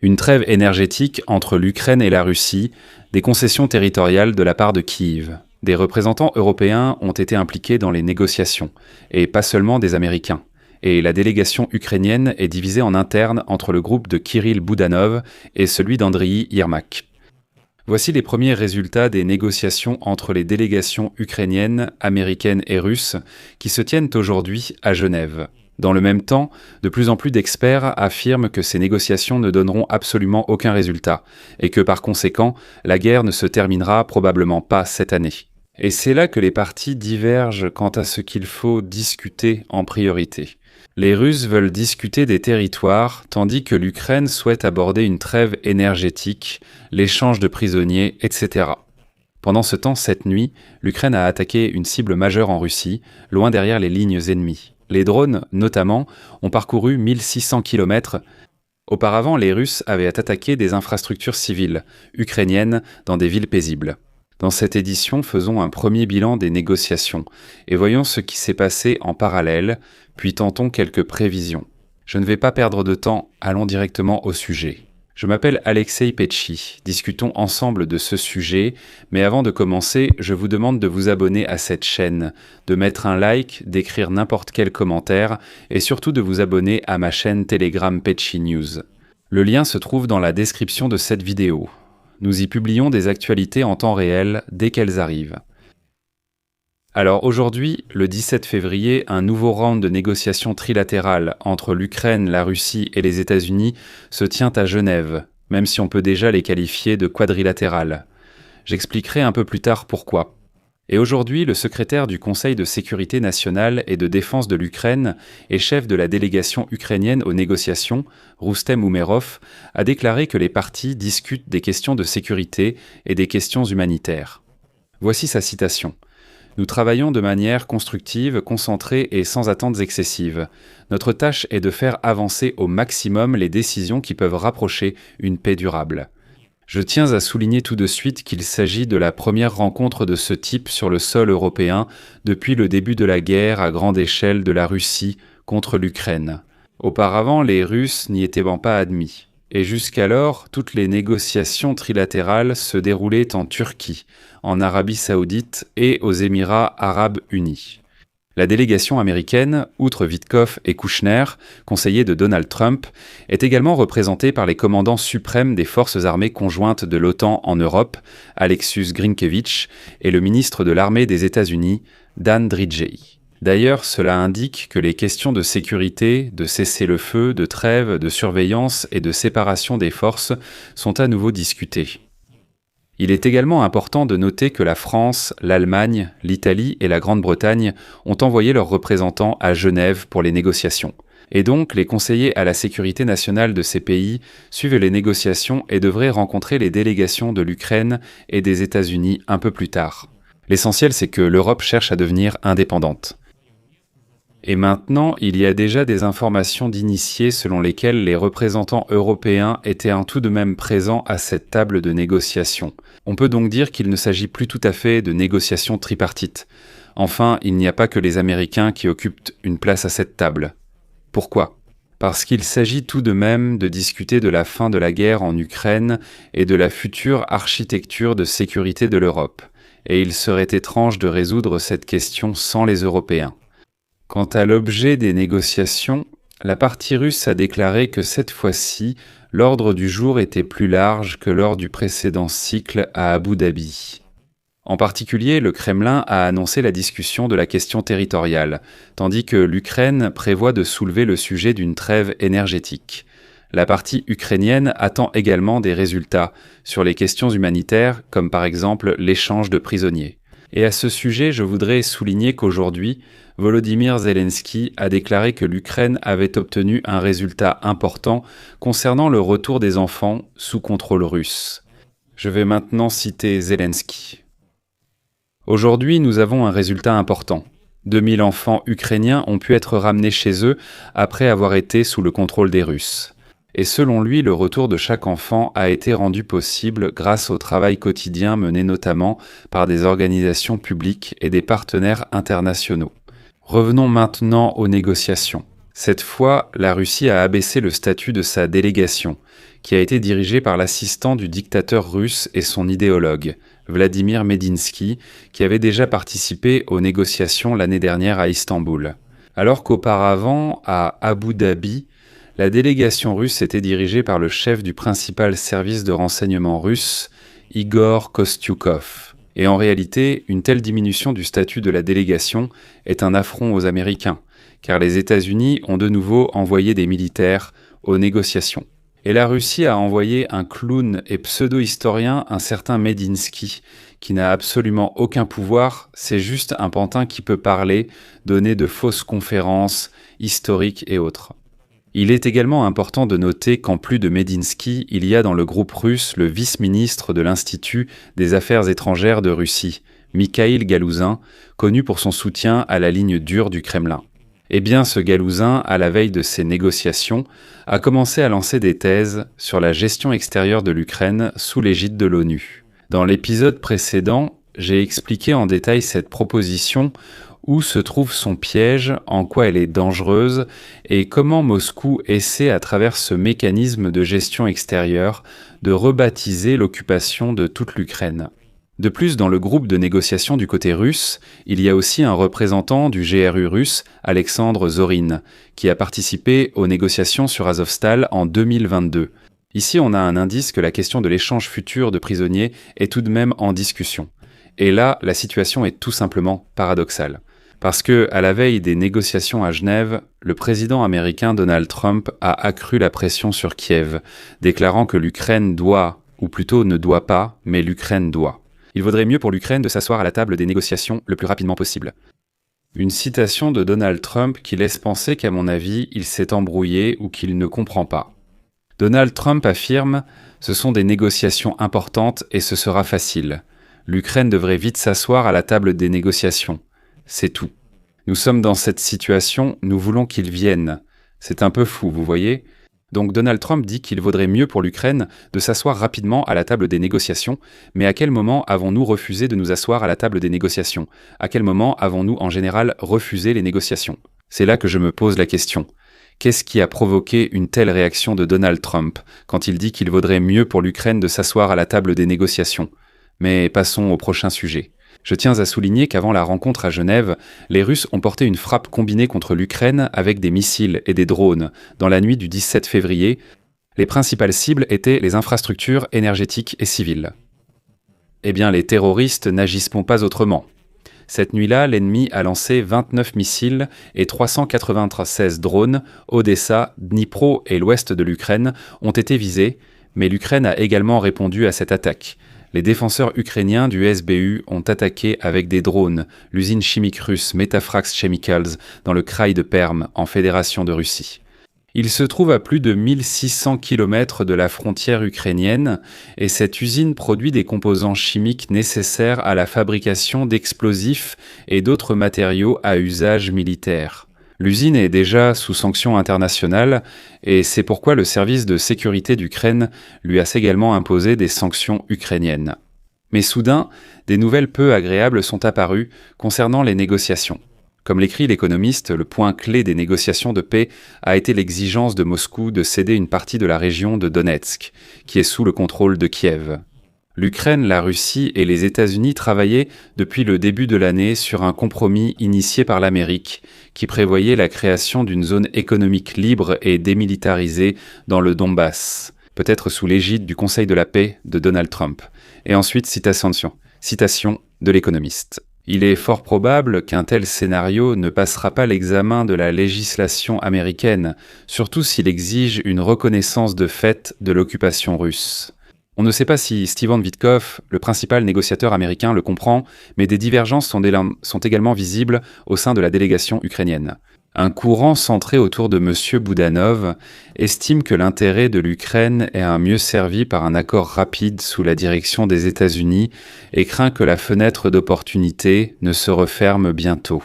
Une trêve énergétique entre l'Ukraine et la Russie, des concessions territoriales de la part de Kiev. Des représentants européens ont été impliqués dans les négociations, et pas seulement des Américains. Et la délégation ukrainienne est divisée en interne entre le groupe de Kirill Boudanov et celui d'Andriy Yermak. Voici les premiers résultats des négociations entre les délégations ukrainiennes, américaines et russes qui se tiennent aujourd'hui à Genève. Dans le même temps, de plus en plus d'experts affirment que ces négociations ne donneront absolument aucun résultat et que par conséquent, la guerre ne se terminera probablement pas cette année. Et c'est là que les partis divergent quant à ce qu'il faut discuter en priorité. Les Russes veulent discuter des territoires, tandis que l'Ukraine souhaite aborder une trêve énergétique, l'échange de prisonniers, etc. Pendant ce temps, cette nuit, l'Ukraine a attaqué une cible majeure en Russie, loin derrière les lignes ennemies. Les drones, notamment, ont parcouru 1600 km. Auparavant, les Russes avaient attaqué des infrastructures civiles ukrainiennes dans des villes paisibles. Dans cette édition, faisons un premier bilan des négociations et voyons ce qui s'est passé en parallèle, puis tentons quelques prévisions. Je ne vais pas perdre de temps, allons directement au sujet. Je m'appelle Alexei Petchi, discutons ensemble de ce sujet, mais avant de commencer, je vous demande de vous abonner à cette chaîne, de mettre un like, d'écrire n'importe quel commentaire et surtout de vous abonner à ma chaîne Telegram Petchi News. Le lien se trouve dans la description de cette vidéo. Nous y publions des actualités en temps réel dès qu'elles arrivent. Alors aujourd'hui, le 17 février, un nouveau round de négociations trilatérales entre l'Ukraine, la Russie et les États-Unis se tient à Genève, même si on peut déjà les qualifier de quadrilatérales. J'expliquerai un peu plus tard pourquoi. Et aujourd'hui, le secrétaire du Conseil de sécurité nationale et de défense de l'Ukraine et chef de la délégation ukrainienne aux négociations, Roustem Umerov, a déclaré que les parties discutent des questions de sécurité et des questions humanitaires. Voici sa citation. « Nous travaillons de manière constructive, concentrée et sans attentes excessives. Notre tâche est de faire avancer au maximum les décisions qui peuvent rapprocher une paix durable. » Je tiens à souligner tout de suite qu'il s'agit de la première rencontre de ce type sur le sol européen depuis le début de la guerre à grande échelle de la Russie contre l'Ukraine. Auparavant, les Russes n'y étaient pas admis. Et jusqu'alors, toutes les négociations trilatérales se déroulaient en Turquie, en Arabie Saoudite et aux Émirats Arabes Unis. La délégation américaine, outre Witkoff et Kouchner, conseillers de Donald Trump, est également représentée par les commandants suprêmes des forces armées conjointes de l'OTAN en Europe, Aleksius Grinkevich, et le ministre de l'armée des États-Unis, Dan Drigei. D'ailleurs, cela indique que les questions de sécurité, de cessez-le-feu, de trêve, de surveillance et de séparation des forces sont à nouveau discutées. Il est également important de noter que la France, l'Allemagne, l'Italie et la Grande-Bretagne ont envoyé leurs représentants à Genève pour les négociations. Et donc, les conseillers à la sécurité nationale de ces pays suivent les négociations et devraient rencontrer les délégations de l'Ukraine et des États-Unis un peu plus tard. L'essentiel, c'est que l'Europe cherche à devenir indépendante. Et maintenant, il y a déjà des informations d'initiés selon lesquelles les représentants européens étaient tout de même présents à cette table de négociation. On peut donc dire qu'il ne s'agit plus tout à fait de négociations tripartites. Enfin, il n'y a pas que les Américains qui occupent une place à cette table. Pourquoi ? Parce qu'il s'agit tout de même de discuter de la fin de la guerre en Ukraine et de la future architecture de sécurité de l'Europe. Et il serait étrange de résoudre cette question sans les Européens. Quant à l'objet des négociations, la partie russe a déclaré que cette fois-ci, l'ordre du jour était plus large que lors du précédent cycle à Abu Dhabi. En particulier, le Kremlin a annoncé la discussion de la question territoriale, tandis que l'Ukraine prévoit de soulever le sujet d'une trêve énergétique. La partie ukrainienne attend également des résultats sur les questions humanitaires, comme par exemple l'échange de prisonniers. Et à ce sujet, je voudrais souligner qu'aujourd'hui, Volodymyr Zelensky a déclaré que l'Ukraine avait obtenu un résultat important concernant le retour des enfants sous contrôle russe. Je vais maintenant citer Zelensky. Aujourd'hui, nous avons un résultat important. 2000 enfants ukrainiens ont pu être ramenés chez eux après avoir été sous le contrôle des Russes. Et selon lui, le retour de chaque enfant a été rendu possible grâce au travail quotidien mené notamment par des organisations publiques et des partenaires internationaux. Revenons maintenant aux négociations. Cette fois, la Russie a abaissé le statut de sa délégation, qui a été dirigée par l'assistant du dictateur russe et son idéologue, Vladimir Medinsky, qui avait déjà participé aux négociations l'année dernière à Istanbul. Alors qu'auparavant, à Abu Dhabi, la délégation russe était dirigée par le chef du principal service de renseignement russe, Igor Kostyukov. Et en réalité, une telle diminution du statut de la délégation est un affront aux Américains, car les États-Unis ont de nouveau envoyé des militaires aux négociations. Et la Russie a envoyé un clown et pseudo-historien, un certain Medinsky, qui n'a absolument aucun pouvoir, c'est juste un pantin qui peut parler, donner de fausses conférences, historiques et autres. Il est également important de noter qu'en plus de Medinsky, il y a dans le groupe russe le vice-ministre de l'Institut des Affaires étrangères de Russie, Mikhail Galouzin, connu pour son soutien à la ligne dure du Kremlin. Eh bien, ce Galouzin, à la veille de ces négociations, a commencé à lancer des thèses sur la gestion extérieure de l'Ukraine sous l'égide de l'ONU. Dans l'épisode précédent, j'ai expliqué en détail cette proposition, où se trouve son piège, en quoi elle est dangereuse, et comment Moscou essaie, à travers ce mécanisme de gestion extérieure, de rebaptiser l'occupation de toute l'Ukraine. De plus, dans le groupe de négociation du côté russe, il y a aussi un représentant du GRU russe, Alexandre Zorin, qui a participé aux négociations sur Azovstal en 2022. Ici, on a un indice que la question de l'échange futur de prisonniers est tout de même en discussion. Et là, la situation est tout simplement paradoxale. Parce que, à la veille des négociations à Genève, le président américain Donald Trump a accru la pression sur Kiev, déclarant que l'Ukraine doit, ou plutôt ne doit pas, mais l'Ukraine doit. Il vaudrait mieux pour l'Ukraine de s'asseoir à la table des négociations le plus rapidement possible. Une citation de Donald Trump qui laisse penser qu'à mon avis, il s'est embrouillé ou qu'il ne comprend pas. Donald Trump affirme « Ce sont des négociations importantes et ce sera facile. L'Ukraine devrait vite s'asseoir à la table des négociations. C'est tout. Nous sommes dans cette situation, nous voulons qu'ils viennent. C'est un peu fou, vous voyez ? Donc Donald Trump dit qu'il vaudrait mieux pour l'Ukraine de s'asseoir rapidement à la table des négociations, mais à quel moment avons-nous refusé de nous asseoir à la table des négociations ? À quel moment avons-nous en général refusé les négociations ? C'est là que je me pose la question. Qu'est-ce qui a provoqué une telle réaction de Donald Trump quand il dit qu'il vaudrait mieux pour l'Ukraine de s'asseoir à la table des négociations ? Mais passons au prochain sujet. Je tiens à souligner qu'avant la rencontre à Genève, les Russes ont porté une frappe combinée contre l'Ukraine avec des missiles et des drones. Dans la nuit du 17 février, les principales cibles étaient les infrastructures énergétiques et civiles. Eh bien, les terroristes n'agisseront pas autrement. Cette nuit-là, l'ennemi a lancé 29 missiles et 396 drones. Odessa, Dnipro et l'ouest de l'Ukraine ont été visés, mais l'Ukraine a également répondu à cette attaque. Les défenseurs ukrainiens du SBU ont attaqué avec des drones l'usine chimique russe Metafrax Chemicals dans le kraï de Perm, en Fédération de Russie. Il se trouve à plus de 1600 km de la frontière ukrainienne et cette usine produit des composants chimiques nécessaires à la fabrication d'explosifs et d'autres matériaux à usage militaire. L'usine est déjà sous sanctions internationales et c'est pourquoi le service de sécurité d'Ukraine lui a également imposé des sanctions ukrainiennes. Mais soudain, des nouvelles peu agréables sont apparues concernant les négociations. Comme l'écrit l'économiste, le point clé des négociations de paix a été l'exigence de Moscou de céder une partie de la région de Donetsk, qui est sous le contrôle de Kiev. L'Ukraine, la Russie et les États-Unis travaillaient depuis le début de l'année sur un compromis initié par l'Amérique qui prévoyait la création d'une zone économique libre et démilitarisée dans le Donbass, peut-être sous l'égide du Conseil de la paix de Donald Trump. Et ensuite, citation de l'économiste. Il est fort probable qu'un tel scénario ne passera pas l'examen de la législation américaine, surtout s'il exige une reconnaissance de fait de l'occupation russe. On ne sait pas si Steven Witkoff, le principal négociateur américain, le comprend, mais des divergences sont également visibles au sein de la délégation ukrainienne. Un courant centré autour de M. Boudanov estime que l'intérêt de l'Ukraine est un mieux servi par un accord rapide sous la direction des États-Unis et craint que la fenêtre d'opportunité ne se referme bientôt.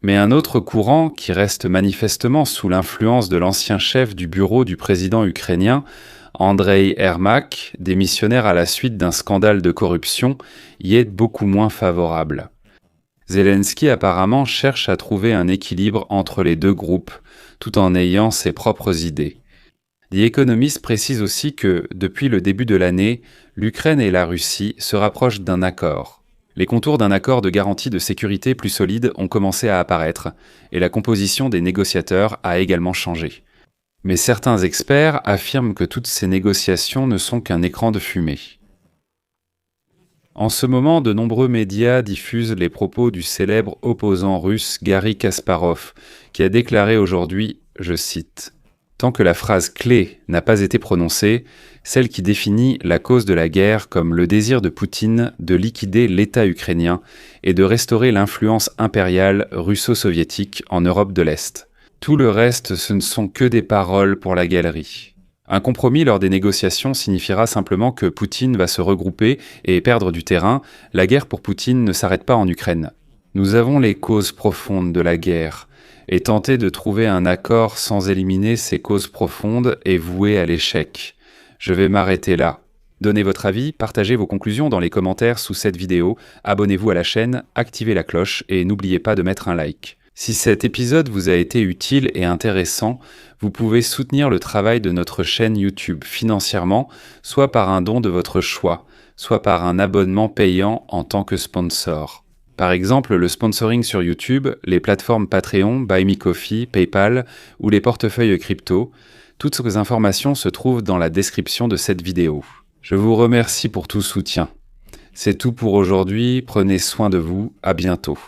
Mais un autre courant, qui reste manifestement sous l'influence de l'ancien chef du bureau du président ukrainien, Andrei Yermak, démissionnaire à la suite d'un scandale de corruption, y est beaucoup moins favorable. Zelensky apparemment cherche à trouver un équilibre entre les deux groupes, tout en ayant ses propres idées. The Economist précise aussi que, depuis le début de l'année, l'Ukraine et la Russie se rapprochent d'un accord. Les contours d'un accord de garantie de sécurité plus solide ont commencé à apparaître, et la composition des négociateurs a également changé. Mais certains experts affirment que toutes ces négociations ne sont qu'un écran de fumée. En ce moment, de nombreux médias diffusent les propos du célèbre opposant russe Garry Kasparov, qui a déclaré aujourd'hui, je cite, « Tant que la phrase clé n'a pas été prononcée, celle qui définit la cause de la guerre comme le désir de Poutine de liquider l'État ukrainien et de restaurer l'influence impériale russo-soviétique en Europe de l'Est. Tout le reste, ce ne sont que des paroles pour la galerie. » Un compromis lors des négociations signifiera simplement que Poutine va se regrouper et perdre du terrain. La guerre pour Poutine ne s'arrête pas en Ukraine. Nous avons les causes profondes de la guerre, et tenter de trouver un accord sans éliminer ces causes profondes est voué à l'échec. Je vais m'arrêter là. Donnez votre avis, partagez vos conclusions dans les commentaires sous cette vidéo, abonnez-vous à la chaîne, activez la cloche et n'oubliez pas de mettre un like. Si cet épisode vous a été utile et intéressant, vous pouvez soutenir le travail de notre chaîne YouTube financièrement, soit par un don de votre choix, soit par un abonnement payant en tant que sponsor. Par exemple, le sponsoring sur YouTube, les plateformes Patreon, Buy Me Coffee, PayPal ou les portefeuilles crypto, toutes ces informations se trouvent dans la description de cette vidéo. Je vous remercie pour tout soutien. C'est tout pour aujourd'hui, prenez soin de vous, à bientôt.